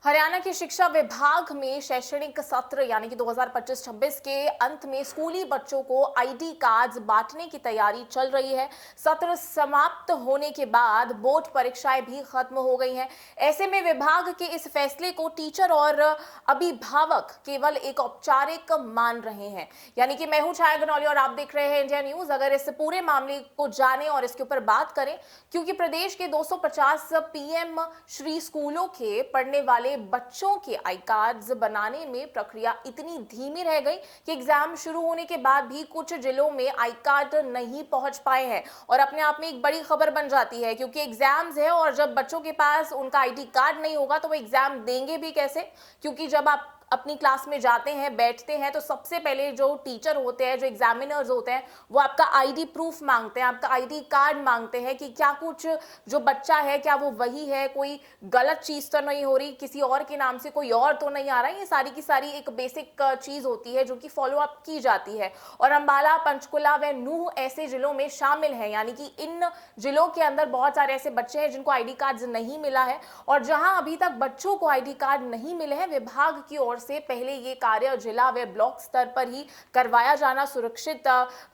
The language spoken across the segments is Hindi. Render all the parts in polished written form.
हरियाणा के शिक्षा विभाग में शैक्षणिक सत्र यानी कि 2025-26 के अंत में स्कूली बच्चों को आईडी कार्ड्स बांटने की तैयारी चल रही है। सत्र समाप्त होने के बाद बोर्ड परीक्षाएं भी खत्म हो गई हैं। ऐसे में विभाग के इस फैसले को टीचर और अभिभावक केवल एक औपचारिक मान रहे हैं। यानी कि मैं हूं छाया गनौली और आप देख रहे हैं इंडिया न्यूज। अगर इस पूरे मामले को जानें और इसके ऊपर बात करें, क्योंकि प्रदेश के 250 पीएम श्री स्कूलों के पढ़ने वाले बच्चों के आई कार्ड्स बनाने में प्रक्रिया इतनी धीमी रह गई कि एग्जाम शुरू होने के बाद भी कुछ जिलों में आई कार्ड नहीं पहुंच पाए हैं और अपने आप में एक बड़ी खबर बन जाती है, क्योंकि एग्जाम्स है और जब बच्चों के पास उनका आईडी कार्ड नहीं होगा तो वो एग्जाम देंगे भी कैसे। क्योंकि जब आप अपनी क्लास में जाते हैं, बैठते हैं, तो सबसे पहले जो टीचर होते हैं, जो एग्जामिनर्स होते हैं, वो आपका आईडी प्रूफ मांगते हैं, आपका आईडी कार्ड मांगते हैं कि क्या कुछ जो बच्चा है क्या वो वही है, कोई गलत चीज तो नहीं हो रही, किसी और के नाम से कोई और तो नहीं आ रहा है। ये सारी की सारी एक बेसिक चीज होती है जो कि फॉलो अप की जाती है। और अंबाला, पंचकुला व नूह ऐसे जिलों में शामिल है। यानी कि इन जिलों के अंदर बहुत सारे ऐसे बच्चे हैं जिनको आईडी कार्ड नहीं मिला है और जहां अभी तक बच्चों को आईडी कार्ड नहीं मिले हैं, विभाग की ओर से पहले ये कार्य जिला व ब्लॉक स्तर पर ही करवाया जाना सुरक्षित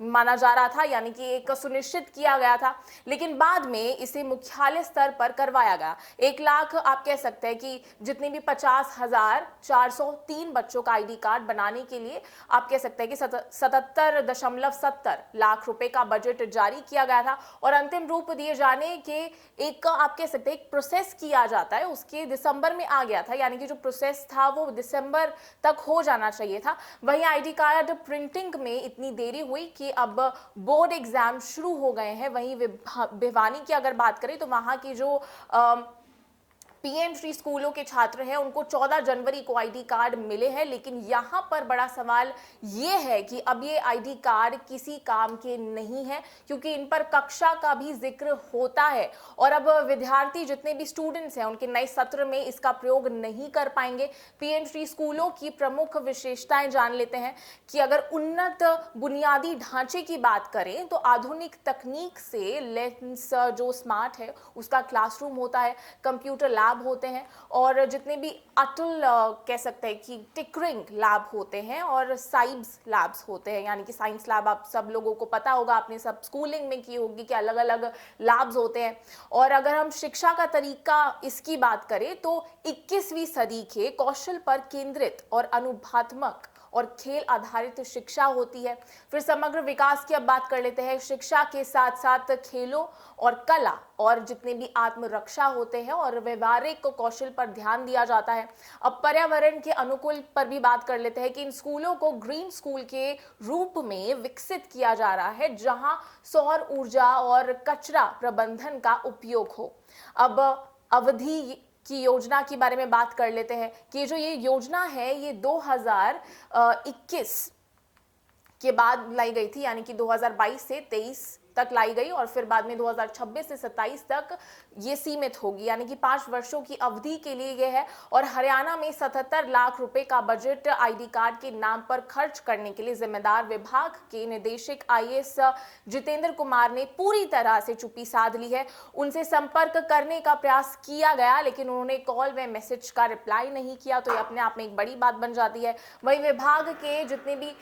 माना जा रहा था, यानी कि एक सुनिश्चित किया गया था। लेकिन बाद में इसे मुख्यालय स्तर पर करवाया गया। 1 लाख आप कह सकते हैं कि जितने भी 50,403 बच्चों का आईडी कार्ड बनाने के लिए आप कह सकते हैं कि 77.70 लाख रुपए का बजट जारी किया गया था और अंतिम रूप दिए जाने के एक आप कह सकते हैं एक प्रोसेस किया जाता है, उसके दिसंबर में आ गया था। यानी कि जो प्रोसेस था वो दिसंबर तक हो जाना चाहिए था। वहीं आईडी कार्ड प्रिंटिंग में इतनी देरी हुई कि अब बोर्ड एग्जाम शुरू हो गए हैं। वहीं भिवानी की अगर बात करें तो वहां की जो पीएम श्री स्कूलों के छात्र हैं उनको 14 जनवरी को आईडी कार्ड मिले हैं। लेकिन यहां पर बड़ा सवाल ये है कि अब ये आईडी कार्ड किसी काम के नहीं है, क्योंकि इन पर कक्षा का भी जिक्र होता है और अब विद्यार्थी जितने भी स्टूडेंट्स हैं उनके नए सत्र में इसका प्रयोग नहीं कर पाएंगे। पीएम श्री स्कूलों की प्रमुख विशेषताएं जान लेते हैं कि अगर उन्नत बुनियादी ढांचे की बात करें तो आधुनिक तकनीक से लेंस जो स्मार्ट है उसका क्लासरूम होता है, कंप्यूटर लैब होते हैं और जितने भी अटल कह सकते हैं कि टिकरिंग लैब होते हैं और साइंस लैब्स होते हैं। यानी कि साइंस लैब आप सब लोगों को पता होगा, आपने सब स्कूलिंग में की होगी कि अलग अलग लैब्स होते हैं। और अगर हम शिक्षा का तरीका इसकी बात करें तो 21वीं सदी के कौशल पर केंद्रित और अनुभवात्मक और खेल आधारित शिक्षा होती है। फिर समग्र विकास की अब बात कर लेते हैं। शिक्षा के साथ साथ खेलों और कला और जितने भी आत्मरक्षा होते हैं और व्यवहारिक कौशल पर ध्यान दिया जाता है। अब पर्यावरण के अनुकूल पर भी बात कर लेते हैं कि इन स्कूलों को ग्रीन स्कूल के रूप में विकसित किया जा रहा है, जहां सौर ऊर्जा और कचरा प्रबंधन का उपयोग हो। अब अवधि की योजना के बारे में बात कर लेते हैं कि जो ये योजना है ये 2021 के बाद लाई गई थी। यानी कि 2022 से 23 तक लाई गई और फिर बाद में 2026 से 27 तक ये सीमित होगी। यानी कि 5 वर्षों की अवधि के लिए ये है और हरियाणा में 77 लाख रुपए का बजट आईडी कार्ड के नाम पर खर्च करने के लिए जिम्मेदार विभाग के निदेशक आईएएस जितेंद्र कुमार ने पूरी तरह से चुप्पी साध ली है। उनसे संपर्क करने का प्रयास किया गया लेकिन उन्होंने कॉल व मैसेज का रिप्लाई नहीं किया, तो ये अपने आप में एक बड़ी बात बन जाती है। वही विभाग के जितने भी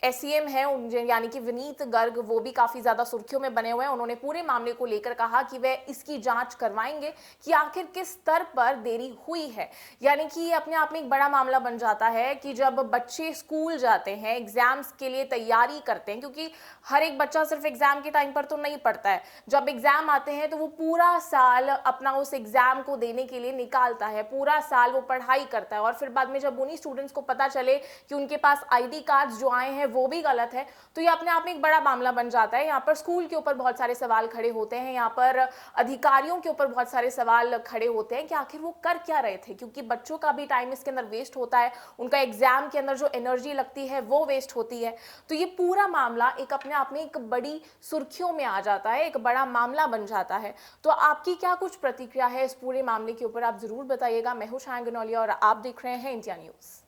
एसईएम है यानी कि विनीत गर्ग, वो भी काफी ज्यादा सुर्खियों में बने हुए हैं। उन्होंने पूरे मामले को लेकर कहा कि वे इसकी जांच करवाएंगे कि आखिर किस स्तर पर देरी हुई है। यानी कि ये अपने आप में एक बड़ा मामला बन जाता है कि जब बच्चे स्कूल जाते हैं, एग्जाम्स के लिए तैयारी करते हैं, क्योंकि हर एक बच्चा सिर्फ एग्जाम के टाइम पर तो नहीं पढ़ता है। जब एग्जाम आते हैं तो वो पूरा साल अपना उस एग्जाम को देने के लिए निकालता है, पूरा साल वो पढ़ाई करता है और फिर बाद में जब उन्हीं स्टूडेंट्स को पता चले कि उनके पास आईडी कार्ड जो आए हैं वो भी गलत है, तो ये अपने आप में एक बड़ा मामला बन जाता है। यहाँ पर स्कूल के ऊपर बहुत सारे सवाल खड़े होते हैं, यहाँ पर अधिकारियों के ऊपर बहुत सारे सवाल खड़े होते हैं कि आखिर वो कर क्या रहे थे, क्योंकि बच्चों का भी टाइम इसके अंदर वेस्ट होता है, उनका एग्जाम के अंदर जो एनर्जी लगती है वो वेस्ट होती है। तो ये पूरा मामला एक अपने आप में एक बड़ी सुर्खियों में आ जाता है, एक बड़ा मामला बन जाता है। तो आपकी क्या कुछ प्रतिक्रिया है इस पूरे मामले के ऊपर, आप जरूर बताइएगा। मैं हूं छाया गनौली और आप देख रहे हैं इंडिया न्यूज।